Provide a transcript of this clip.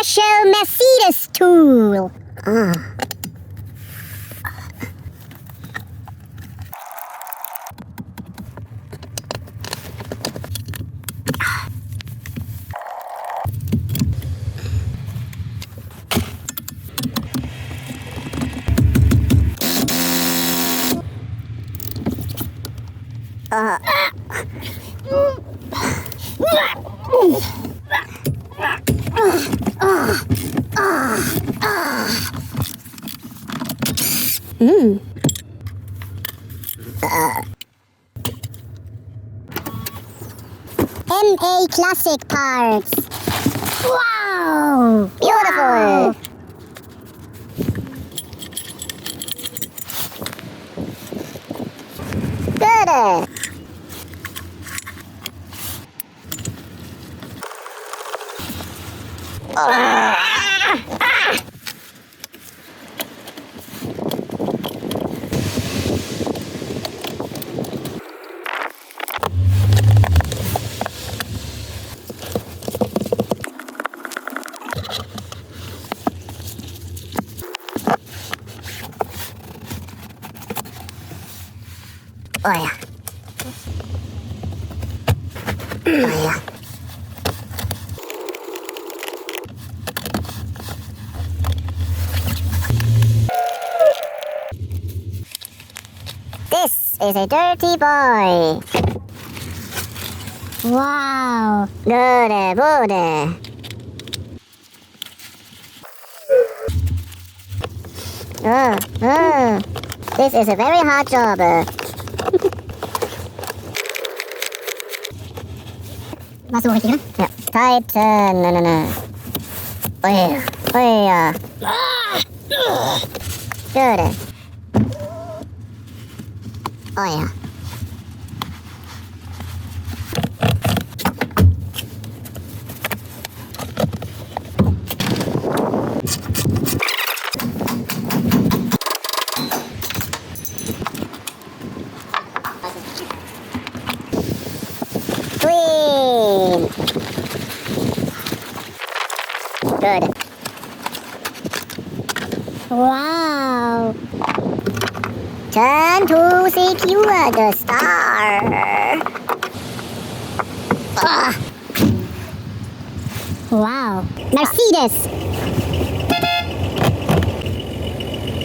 special Mercedes tool. NA Classic parts. Wow! Beautiful! Good! Oh yeah. Oh yeah. This is a dirty boy. Wow. Good boy. This is a very hard job. Was so richtig, ne? Ja. Tighten. Oh yeah. Oh yeah. Good. Oh yeah. Clean. Good. Wow. Turn to secure the star. Wow. Mercedes.